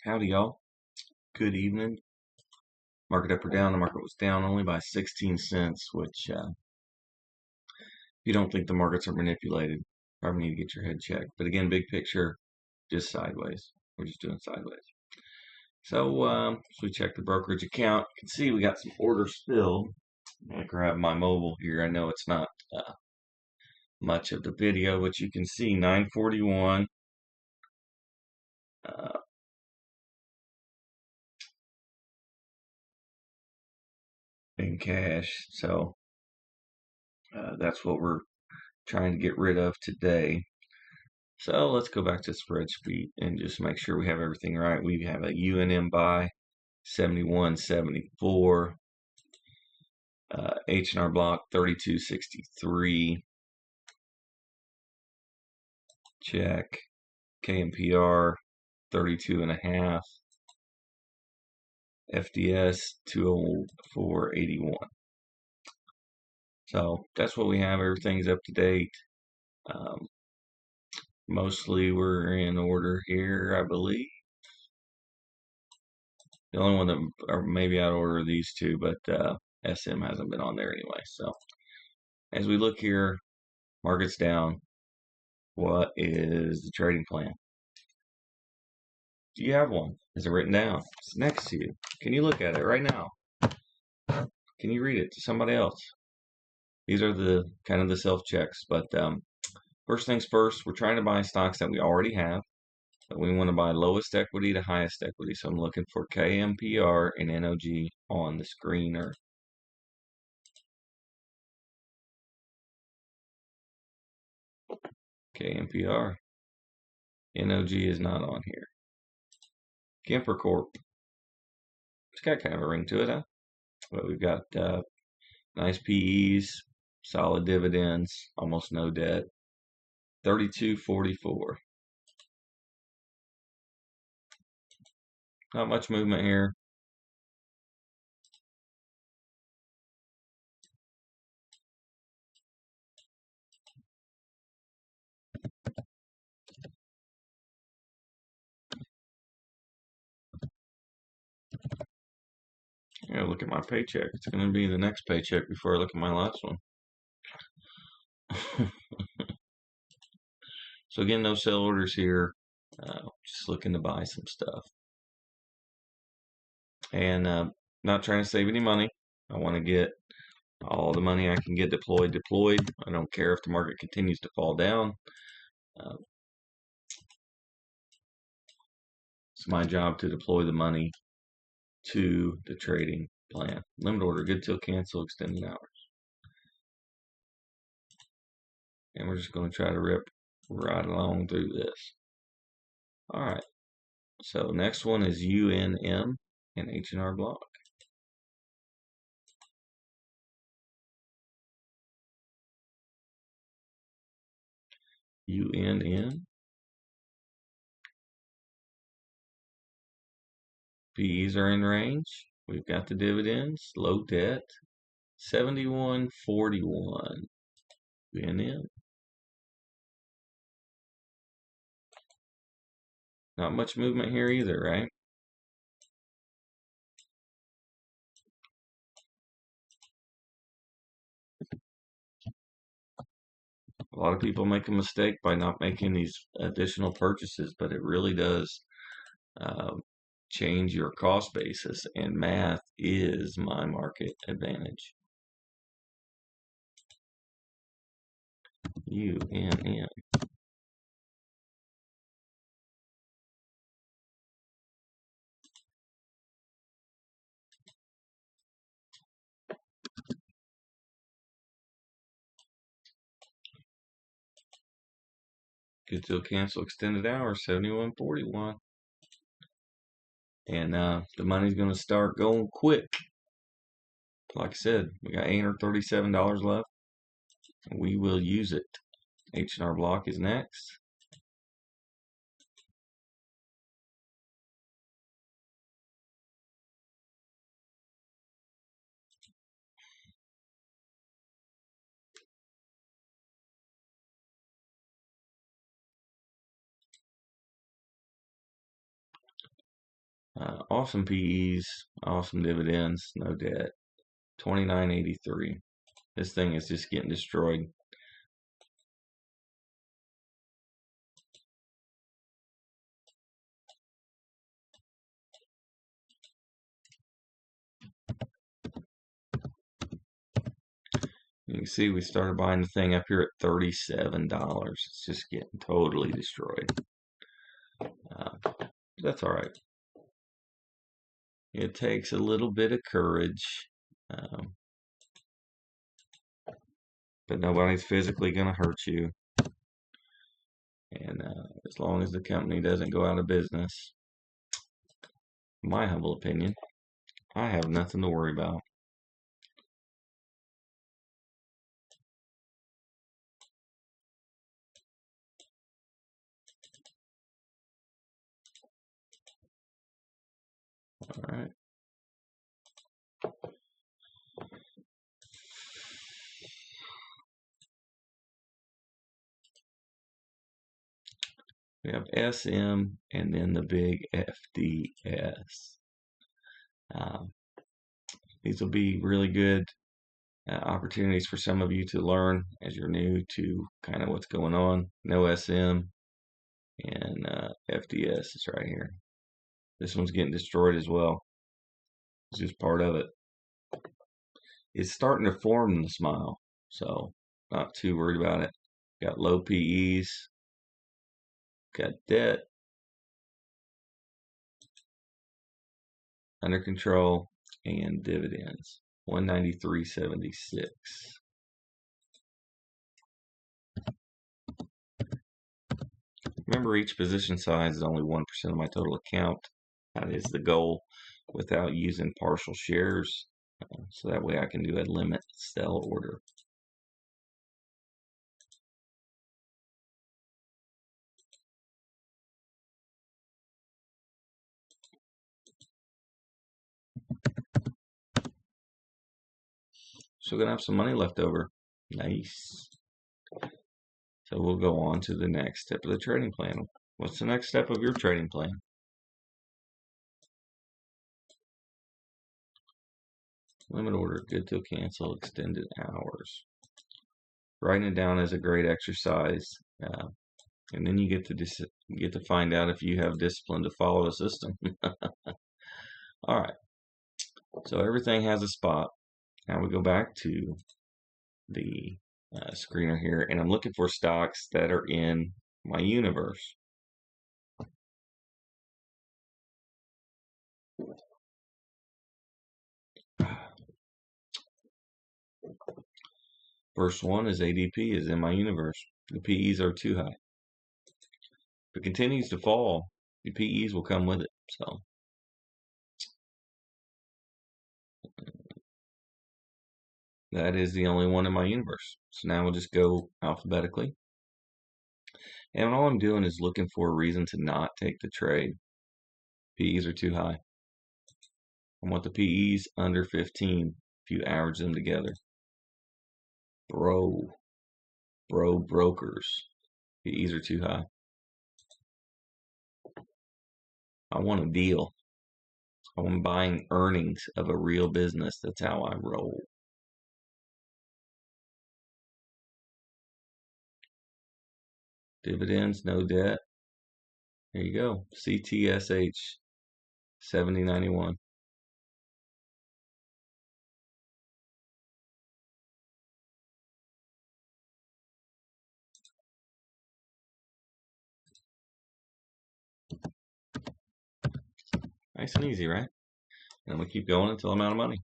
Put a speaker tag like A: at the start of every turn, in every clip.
A: Howdy, y'all. Good evening. Market up or down? The market was down only by 16 cents, which, if you don't think the markets are manipulated, probably need to get your head checked. But again, big picture, just sideways. We're just doing sideways. So we check the brokerage account. You can see we got some orders filled. I'm going to grab my mobile here. I know it's not much of the video, but you can see 941. Uh, in cash. So that's what we're trying to get rid of today. So let's go back to spreadsheet and just make sure we have everything right. We have a UNM buy 71.74, H&R block 32.63, check, KMPR 32.5, FDS 204.81. So that's what we have. Everything's up to date. Mostly we're in order here, I believe. The only one that are maybe out of order are these two, but SM hasn't been on there anyway. So as we look here, market's down. What is the trading plan? Do you have one? Is it written down? It's next to you. Can you look at it right now? Can you read it to somebody else? These are the kind of the self checks. But first things first, we're trying to buy stocks that we already have. But we want to buy lowest equity to highest equity. So I'm looking for KMPR and NOG on the screen or KMPR. NOG is not on here. Kemper Corp. It's got kind of a ring to it, huh? But we've got nice PEs, solid dividends, almost no debt. 32.44. Not much movement here. Yeah, look at my paycheck. It's going to be the next paycheck before I look at my last one. So again, no sell orders here. Just looking to buy some stuff. And not trying to save any money. I want to get all the money I can get deployed. I don't care if the market continues to fall down. It's my job to deploy the money to the trading plan. Limit order, good till cancel, extended hours. And we're just going to try to rip right along through this. All right. So next one is UNM and H&R block. UNN. PEs are in range. We've got the dividends, low debt, 71.41. UNN. Not much movement here either, right? A lot of people make a mistake by not making these additional purchases, but it really does change your cost basis, and math is my market advantage. UNN. Good till cancel extended hours, 71.41. And the money's going to start going quick. Like I said, we got $837 left. And we will use it. H&R block is next. Awesome PEs, awesome dividends, no debt. 29.83. This thing is just getting destroyed. You can see we started buying the thing up here at $37. It's just getting totally destroyed. That's all right. It takes a little bit of courage, but nobody's physically going to hurt you. And as long as the company doesn't go out of business, in my humble opinion, I have nothing to worry about. All right. We have SM and then the big FDS. These will be really good opportunities for some of you to learn as you're new to kind of what's going on. No SM and FDS is right here. This one's getting destroyed as well. It's just part of it. It's starting to form the smile, so not too worried about it. Got low PEs, got debt under control, and dividends. 193.76. Remember, each position size is only 1% of my total account. That is the goal without using partial shares. So that way I can do a limit sell order. So we're going to have some money left over. Nice. So we'll go on to the next step of the trading plan. What's the next step of your trading plan? Limit order, good to cancel, extended hours. Writing it down is a great exercise. And then you get to find out if you have discipline to follow a system. All right. So everything has a spot. Now we go back to the screener here, and I'm looking for stocks that are in my universe. First one is ADP is in my universe. The PEs are too high. If it continues to fall, the PEs will come with it. So that is the only one in my universe. So now we'll just go alphabetically. And all I'm doing is looking for a reason to not take the trade. PEs are too high. I want the PEs under 15 if you average them together. Brokers. PEs are too high. I want a deal. I'm buying earnings of a real business. That's how I roll. Dividends, no debt. There you go. CTSH 7091. Nice and easy, right? And we keep going until I'm out of money.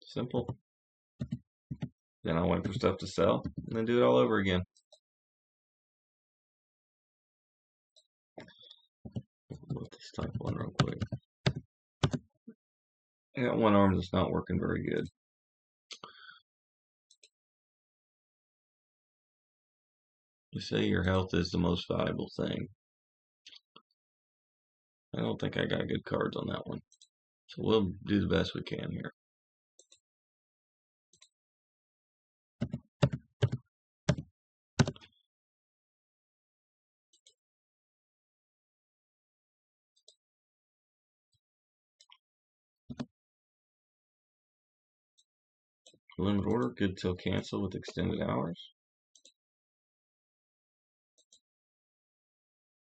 A: Simple. Then I'll wait for stuff to sell and then do it all over again. Look this type one real quick. I got one arm that's not working very good. You say your health is the most valuable thing. I don't think I got good cards on that one. So we'll do the best we can here. Limit order, good till cancel with extended hours.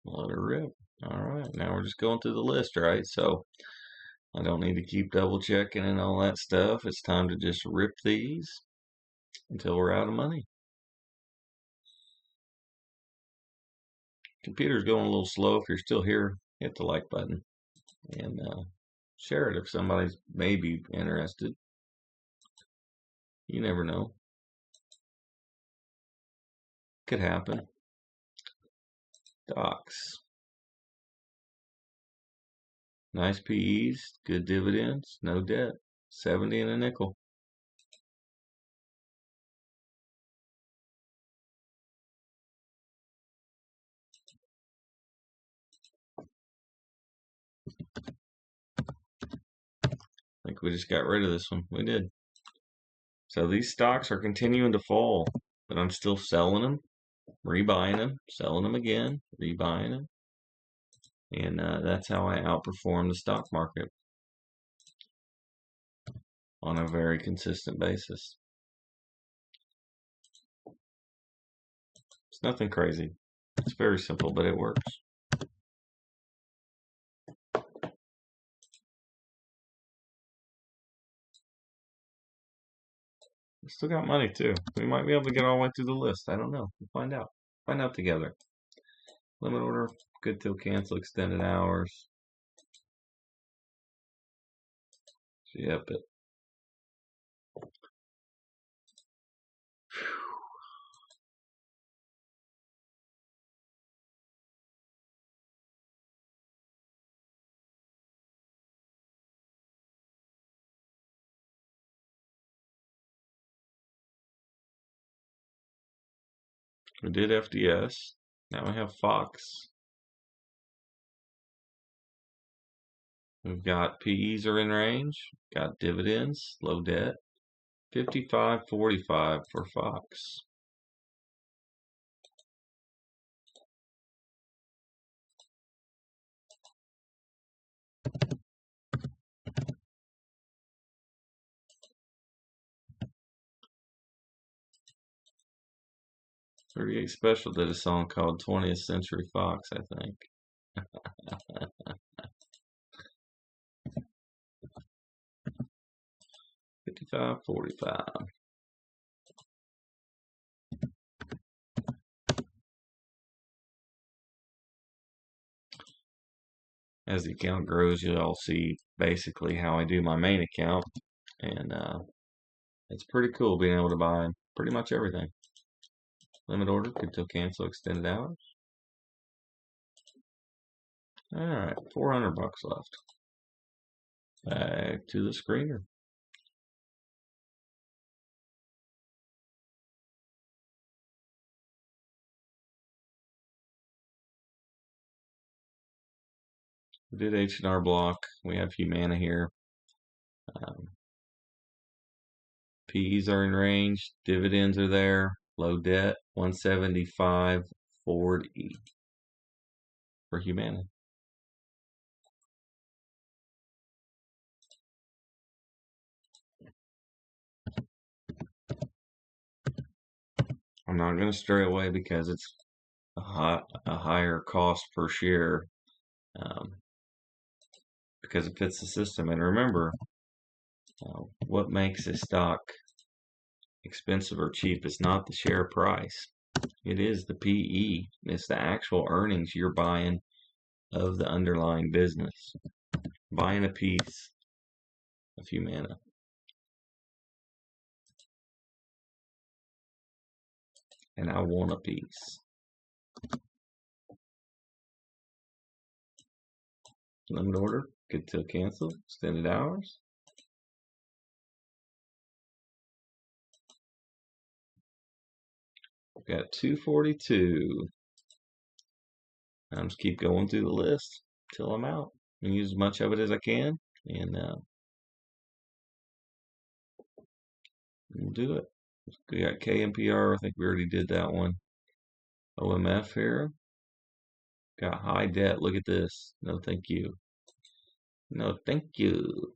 A: Let her rip. All right, now we're just going through the list, right? So I don't need to keep double checking and all that stuff. It's time to just rip these until we're out of money. Computer's going a little slow. If you're still here, hit the like button and share it if somebody's maybe interested. You never know. Could happen. Stocks. Nice PEs, good dividends, no debt. 70 and a nickel. I think we just got rid of this one. We did. So these stocks are continuing to fall, but I'm still selling them, rebuying them, selling them again, rebuying them. And that's how I outperform the stock market on a very consistent basis. It's nothing crazy. It's very simple, but it works. We still got money too. We might be able to get all the way through the list. I don't know. We'll find out. Find out together. Limit order, good till cancel, extended hours. Yep, it. We did FDS. Now we have Fox. We've got PEs are in range. Got dividends, low debt. 55.45 for Fox. .38 Special did a song called 20th Century Fox, I think. 55.45. As the account grows, you'll all see basically how I do my main account. And it's pretty cool being able to buy pretty much everything. Limit order, good till cancel, extended hours. All right, 400 bucks left. Back to the screener. We did H&R Block. We have Humana here. PEs are in range. Dividends are there. Low debt, 175.40 for Humana. I'm not going to stray away because it's a higher cost per share because it fits the system. And remember, what makes a stock expensive or cheap is not the share price. It is the PE. It's the actual earnings you're buying of the underlying business. Buying a piece of Humana. And I want a piece. Limit order, good till cancel, extended hours. We've got 242. I'm just keep going through the list till I'm out and use as much of it as I can, and we'll do it. We got KMPR. I think we already did that one. OMF here. Got high debt. Look at this. No, thank you. No, thank you.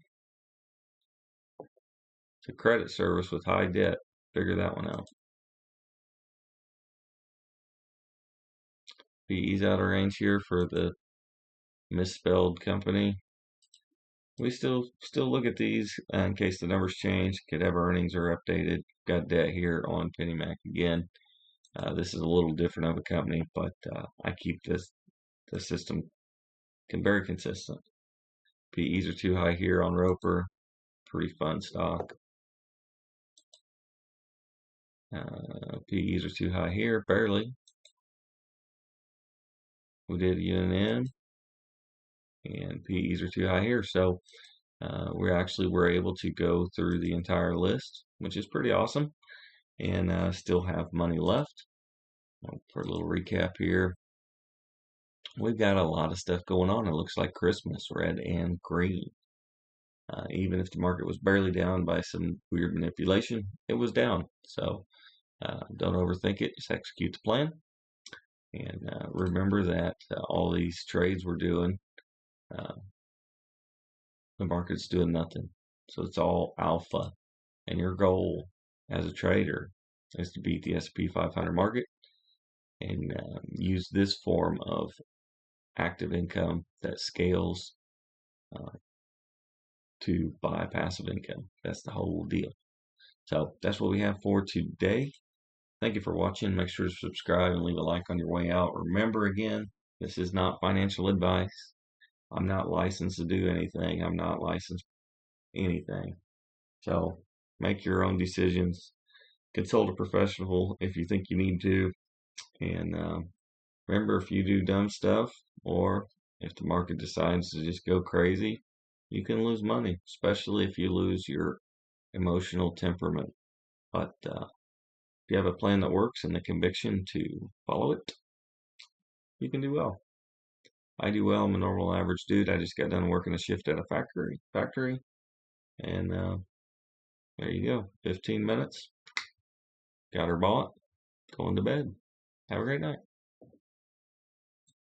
A: a credit service with high debt. Figure that one out. PE's out of range here for the misspelled company. We still look at these in case the numbers change. Could have earnings are updated. Got debt here on PennyMac again. This is a little different of a company, but I keep the system very consistent. PEs are too high here on Roper. Pretty fun stock. PEs are too high here, barely. We did UNN, and PEs are too high here. So we actually were able to go through the entire list, which is pretty awesome, and still have money left. For a little recap here, we've got a lot of stuff going on. It looks like Christmas, red and green. Even if the market was barely down by some weird manipulation, it was down. So don't overthink it. Just execute the plan. And remember that all these trades we're doing, the market's doing nothing. So it's all alpha. And your goal as a trader is to beat the S&P 500 market and use this form of active income that scales to buy passive income. That's the whole deal. So that's what we have for today. Thank you for watching. Make sure to subscribe and leave a like on your way out. Remember again, this is not financial advice. I'm not licensed to do anything. I'm not licensed anything. So make your own decisions. Consult a professional if you think you need to. And remember, if you do dumb stuff or if the market decides to just go crazy, you can lose money, especially if you lose your emotional temperament. But if you have a plan that works and the conviction to follow it, you can do well. I do well. I'm a normal average dude. I just got done working a shift at a factory, and there you go. 15 minutes. Got her bought. Going to bed. Have a great night.